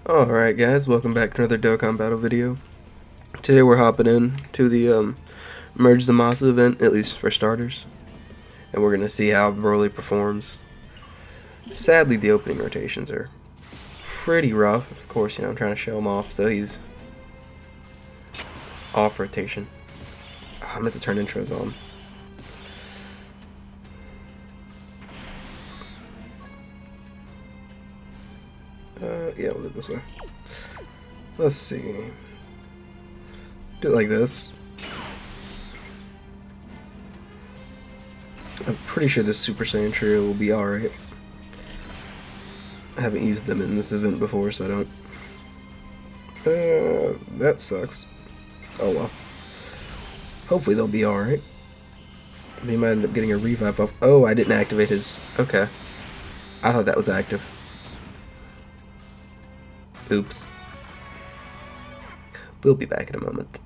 Alright guys, welcome back to another Dokkan Battle video. Today we're hopping in to the Merge Zamasu event, at least for starters. And we're going to see how Broly performs. Sadly, the opening rotations are pretty rough. Of course, I'm trying to show him off, so he's off rotation. I meant to turn intros on. Yeah, we'll do it this way. Let's see. Do it like this. I'm pretty sure this Super Saiyan trio will be alright. I haven't used them in this event before, so I don't... that sucks. Oh well. Hopefully they'll be alright. They might end up getting a revive off. Oh, I didn't activate his... Okay. I thought that was active. Oops. We'll be back in a moment.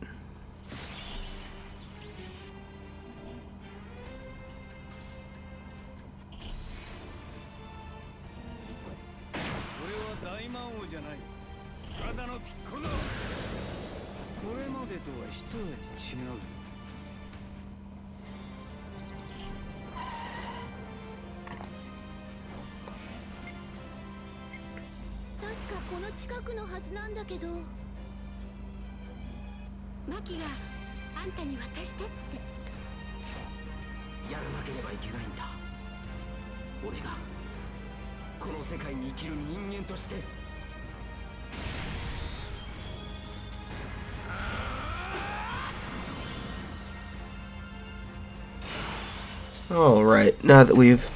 Alright, now that we've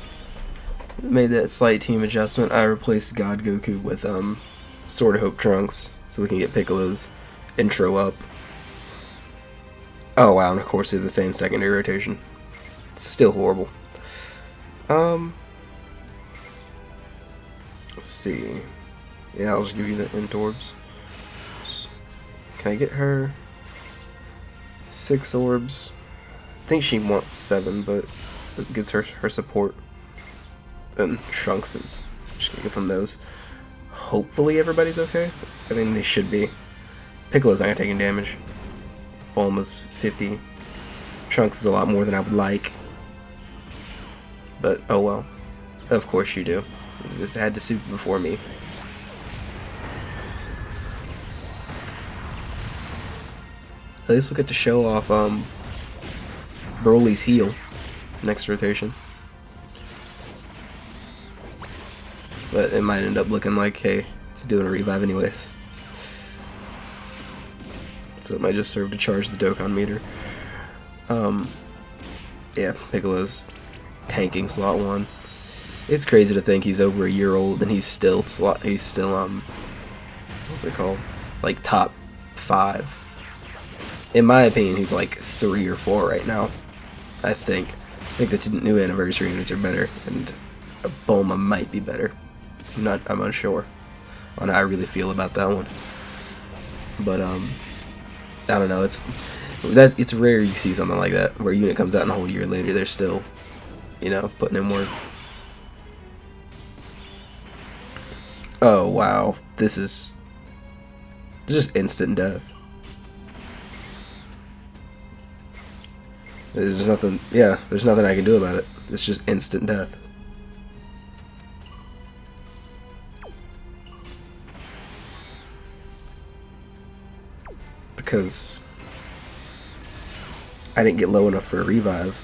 made that slight team adjustment, I replaced God Goku with Sword of Hope Trunks, so we can get Piccolo's intro up. Oh wow, and of course they have the same secondary rotation. It's still horrible. Let's see. Yeah, I'll just give you the end orbs. Can I get her 6 orbs? I think she wants 7, but it gets her support. And Trunks is just gonna get from those. Hopefully everybody's okay. I mean, they should be. Piccolo's not taking damage. Almost 50. Trunks is a lot more than I would like. But, oh well. Of course you do. You just had to super before me. At least we'll get to show off Broly's heal next rotation. But it might end up looking like, hey, it's doing a revive anyways. So it might just serve to charge the Dokkan meter. Yeah, Piccolo's tanking slot 1. It's crazy to think he's over a year old and he's still what's it called? Like top 5. In my opinion, he's like 3 or 4 right now. I think the new anniversary units are better, and a Bulma might be better. I'm unsure on how I really feel about that one. But I don't know. It's rare you see something like that where a unit comes out and a whole year later they're still, putting in work. Oh wow, this is just instant death. There's nothing. Yeah, there's nothing I can do about it. It's just instant death. Because I didn't get low enough for a revive,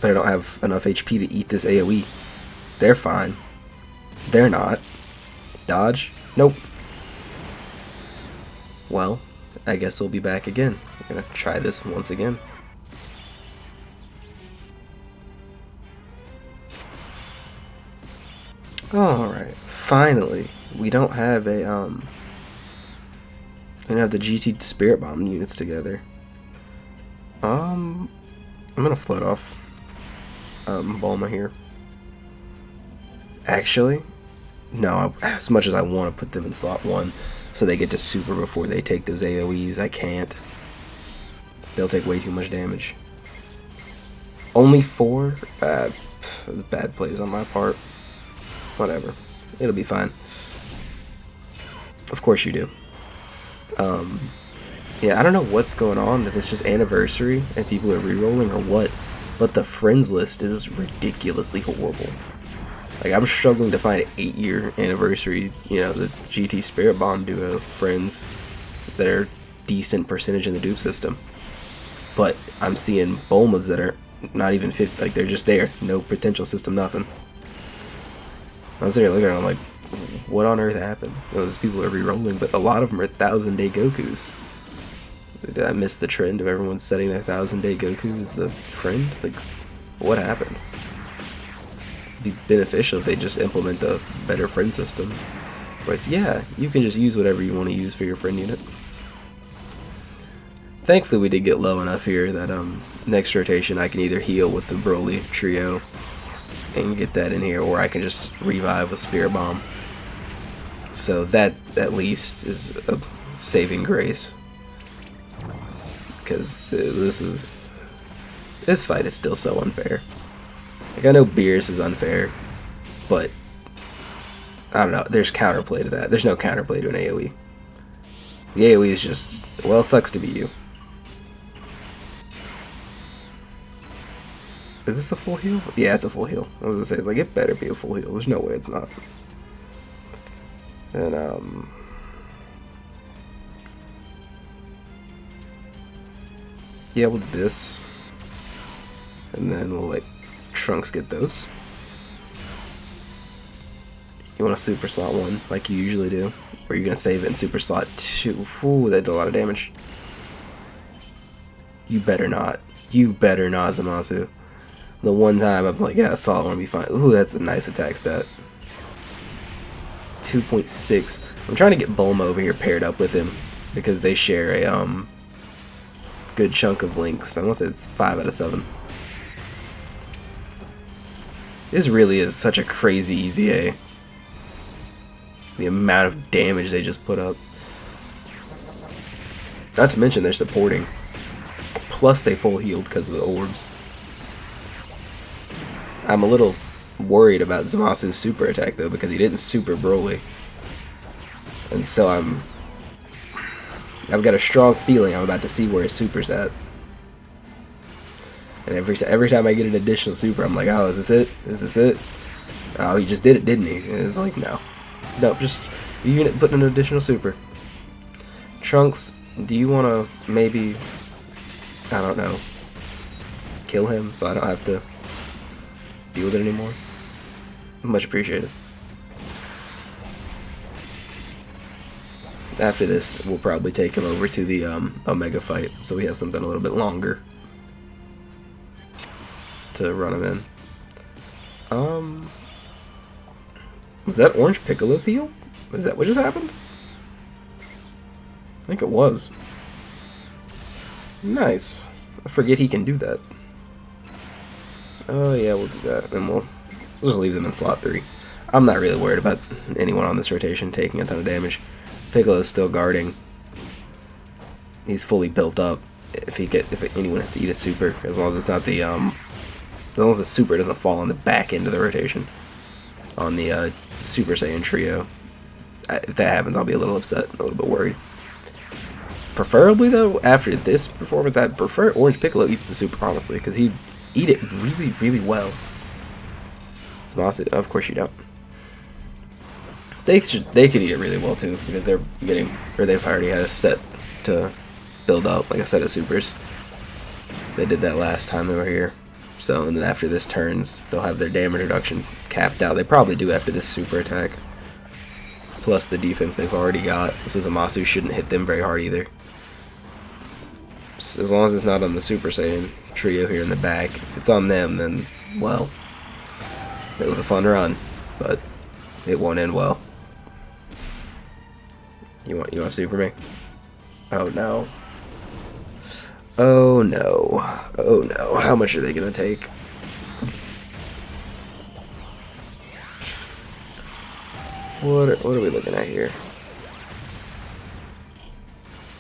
but I don't have enough HP to eat this AoE. They're fine. They're not. Dodge? Nope. Well, I guess we'll be back again. We're gonna try this once again. Alright, finally. We don't have a, we don't have the GT Spirit Bomb units together. I'm gonna float off, Bulma here. Actually, no, as much as I want to put them in slot 1 so they get to super before they take those AoEs, I can't. They'll take way too much damage. Only 4? That's bad plays on my part. Whatever. It'll be fine. Of course you do. Yeah, I don't know what's going on, if it's just anniversary and people are re-rolling or what, but the friends list is ridiculously horrible. Like, I'm struggling to find an 8-year anniversary, you know, the GT Spirit Bomb duo friends that are decent percentage in the dupe system. But I'm seeing Bulmas that are not even 50, like, they're just there. No potential system, nothing. I'm sitting here looking at them, I'm like, what on earth happened? Well, those people are re-rolling, but a lot of them are 1,000-day Gokus. Did I miss the trend of everyone setting their 1,000-day Goku as the friend? Like, what happened? It'd be beneficial if they just implement a better friend system. Where it's, yeah, you can just use whatever you want to use for your friend unit. Thankfully, we did get low enough here that next rotation I can either heal with the Broly trio and get that in here, or I can just revive with Spirit Bomb. So that, at least, is a saving grace. Because this fight is still so unfair. Like, I know Beerus is unfair, but I don't know, there's counterplay to that. There's no counterplay to an AoE. The AoE is just, well, sucks to be you. Is this a full heal? Yeah, it's a full heal. I was gonna say, it's like, it better be a full heal. There's no way it's not. And, yeah, we'll do this. And then we'll let Trunks get those. You want to super slot 1 like you usually do? Or are you going to save it in super slot 2? Ooh, that did a lot of damage. You better not. You better not, Zamasu. The one time I'm like, yeah, slot 1 will be fine. Ooh, that's a nice attack stat. 2.6. I'm trying to get Bulma over here paired up with him because they share a good chunk of links. I want to say it's 5 out of 7. This really is such a crazy easy A. The amount of damage they just put up. Not to mention they're supporting. Plus they full healed because of the orbs. I'm a little worried about Zamasu's super attack though, because he didn't super Broly. And so I've got a strong feeling I'm about to see where his super's at. And every time I get an additional super, I'm like, oh, is this it? Is this it? Oh, he just did it, didn't he? And it's like, no. No, just unit putting an additional super. Trunks, do you want to maybe, I don't know, kill him so I don't have to deal with it anymore? Much appreciated. After this, we'll probably take him over to the Omega fight, so we have something a little bit longer to run him in. Was that Orange Piccolo's heal? Is that what just happened? I think it was. Nice. I forget he can do that. Oh yeah, we'll do that. And we'll just leave them in slot 3. I'm not really worried about anyone on this rotation taking a ton of damage. Piccolo's still guarding. He's fully built up. If anyone has to eat a super, as long as it's not the as long as the super doesn't fall on the back end of the rotation, on the Super Saiyan trio. If that happens, I'll be a little upset, a little bit worried. Preferably though, after this performance, I'd prefer Orange Piccolo eats the super, honestly, because he'd eat it really, really well. Zamasu, of course you don't. They could eat it really well too, because they've already had a set to build up, like a set of supers. They did that last time they were here. So, and then after this turns, they'll have their damage reduction capped out. They probably do after this super attack. Plus the defense they've already got. So Zamasu shouldn't hit them very hard either. As long as it's not on the Super Saiyan trio here in the back. If it's on them, then, well, it was a fun run, but it won't end well. You want to super me? Oh no. Oh no. Oh no. How much are they gonna take? What are we looking at here?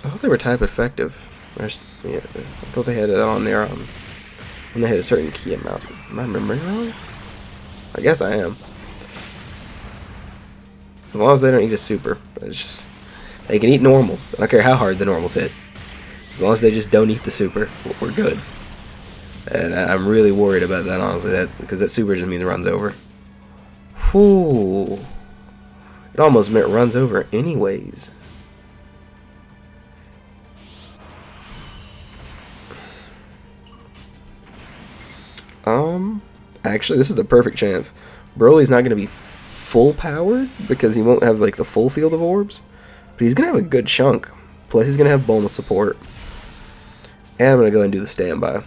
I thought they were type effective. Yeah, I thought they had it on there when they had a certain key amount. Am I remembering wrong? I guess I am. As long as they don't eat a super. But it's just, They can eat normals. I don't care how hard the normals hit. As long as they just don't eat the super, we're good. And I'm really worried about that, honestly, because that super just means runs over. Whew. It almost meant runs over anyways. Actually, this is a perfect chance. Broly's not going to be full powered because he won't have like the full field of orbs, but he's going to have a good chunk. Plus, he's going to have Bulma support. And I'm going to go ahead and do the standby.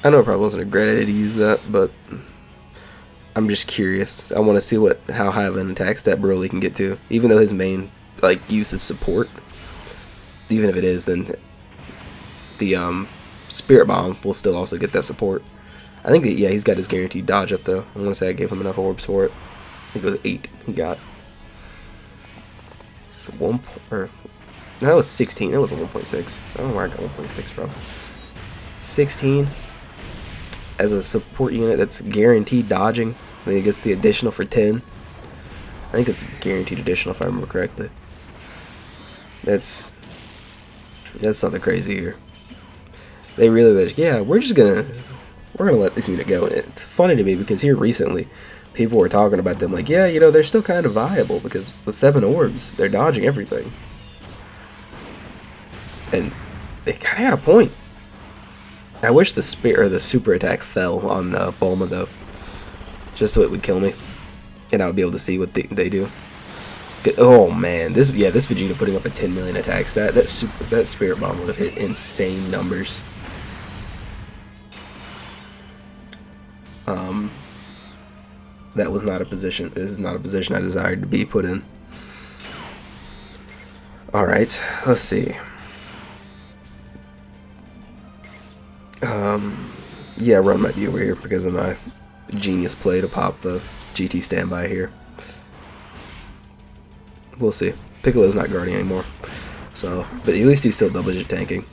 I know it probably wasn't a great idea to use that, but I'm just curious. I want to see how high of an attack stat Broly can get to, even though his main use is support. Even if it is, then the Spirit Bomb will still also get that support. I think that, yeah, he's got his guaranteed dodge up though. I want to say I gave him enough orbs for it. I think it was 8 he got. No, that was 16. That was a 1.6. I don't know where I got 1.6 from. 16 as a support unit that's guaranteed dodging. I think it gets the additional for 10. I think it's guaranteed additional if I remember correctly. That's something crazy here. They really like, yeah, we're gonna let this unit go. And it's funny to me because here recently people were talking about them like, yeah, you know, they're still kind of viable because with 7 orbs, they're dodging everything. And they kind of got a point. I wish the super attack fell on Bulma though, just so it would kill me, and I would be able to see what they do. Oh man, this Vegeta putting up a 10 million attack stat. That Spirit Bomb would have hit insane numbers. That was not a position. This is not a position I desired to be put in. All right, let's see. Yeah, run might be over here because of my genius play to pop the GT standby here. We'll see. Piccolo's not guarding anymore, so but at least he's still double-digit tanking.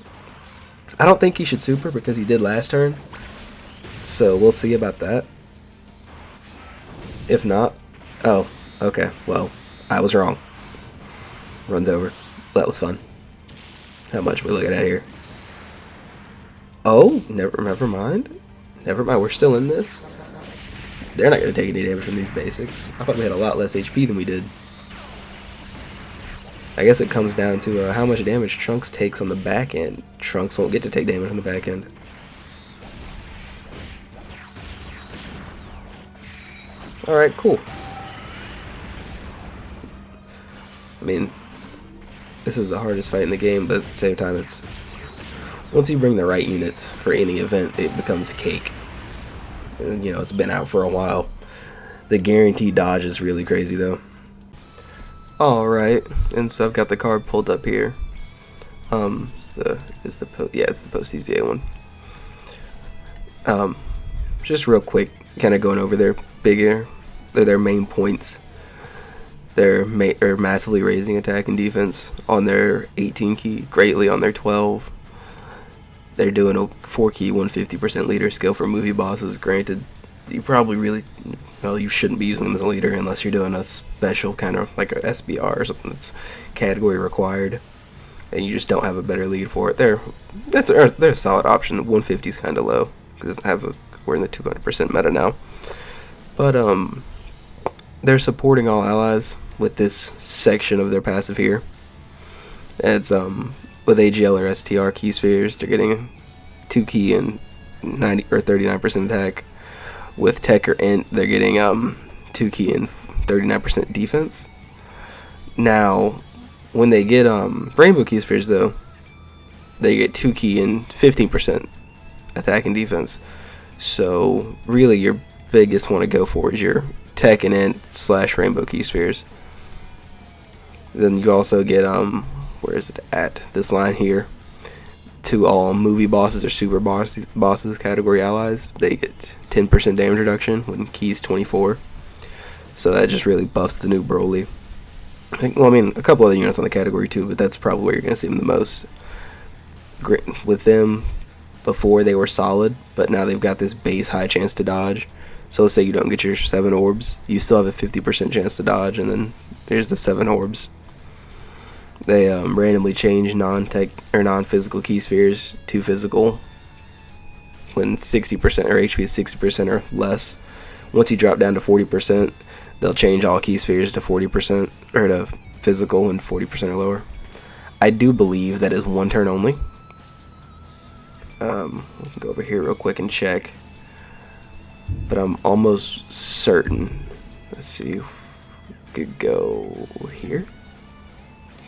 I don't think he should super because he did last turn, so we'll see about that. If not, oh, okay. Well, I was wrong. Runs over. That was fun. How much are we looking at here? Oh, never mind. Never mind, we're still in this. They're not going to take any damage from these basics. I thought we had a lot less HP than we did. I guess it comes down to how much damage Trunks takes on the back end. Trunks won't get to take damage on the back end. Alright, cool. I mean, this is the hardest fight in the game, but at the same time, it's... Once you bring the right units for any event, it becomes cake. And, you know, it's been out for a while. The guaranteed dodge is really crazy, though. Alright, and so I've got the card pulled up here. It's the post EZA one. Just real quick, kind of going over their main points. They're massively raising attack and defense on their 18 key, greatly on their 12. They're doing a 4 key 150% leader skill for movie bosses. Granted, you probably you shouldn't be using them as a leader unless you're doing a special kind of like a SBR or something that's category required, and you just don't have a better lead for it. They're a solid option. 150 is kind of low because we're in the 200% meta now, but they're supporting all allies with this section of their passive here. It's with AGL or STR key spheres, they're getting 2 key and 90 or 39% attack. With Tech or Int, they're getting 2 key and 39% defense. Now, when they get Rainbow key spheres, though, they get 2 key and 15% attack and defense. So really, your biggest one to go for is your Tech and Int / Rainbow key spheres. Then you also get where is it at? This line here. to all movie bosses or bosses category allies, they get 10% damage reduction when keys 24. So that just really buffs the new Broly. Well, I mean, a couple other units on the category too, but that's probably where you're going to see them the most. With them, before they were solid, but now they've got this base high chance to dodge. So let's say you don't get your 7 orbs, you still have a 50% chance to dodge, and then there's the 7 orbs. They randomly change non-tech or non-physical key spheres to physical when 60% or HP is 60% or less. Once you drop down to 40%, they'll change all key spheres to 40% or to physical when 40% or lower. I do believe that is 1 turn only. We can go over here real quick and check, but I'm almost certain. Let's see. We could go here.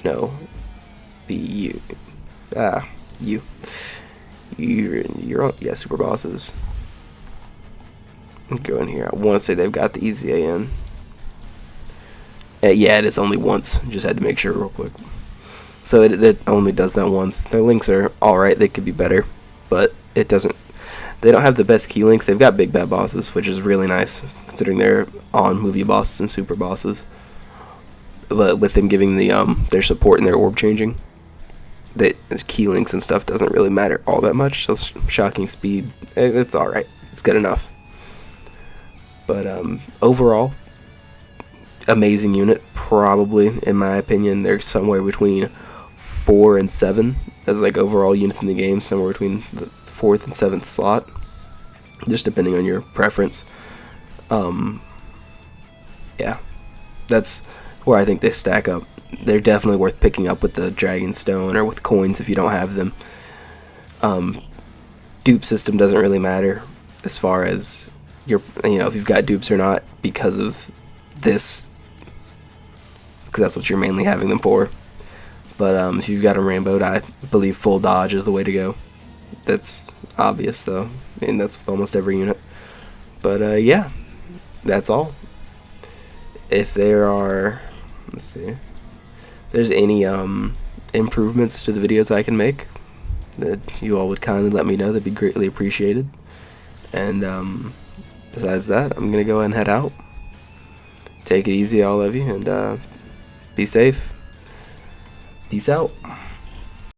No. You. You. You're on. Yeah, super bosses. Go in here. I want to say they've got the easy AN. Yeah, it is only once. Just had to make sure real quick. So it only does that once. Their links are alright. They could be better, but it doesn't. They don't have the best key links. They've got big bad bosses, which is really nice considering they're on movie bosses and super bosses. But with them giving the their support and their orb changing, the key links and stuff doesn't really matter all that much. So shocking speed, it's all right. It's good enough. But overall, amazing unit. Probably, in my opinion, they're somewhere between 4 and 7 as like overall units in the game. Somewhere between the 4th and 7th slot, just depending on your preference. Yeah, that's where I think they stack up. They're definitely worth picking up with the Dragon Stone or with coins if you don't have them. Dupe system doesn't really matter as far as your, if you've got dupes or not because of this, because that's what you're mainly having them for. But if you've got a Rainbow, I believe full dodge is the way to go. That's obvious though, and that's with almost every unit. But yeah, that's all. If there are, let's see, if there's any improvements to the videos I can make that you all would kindly let me know, that'd be greatly appreciated. And besides that, I'm gonna go ahead and head out. Take it easy, all of you, and be safe. Peace out.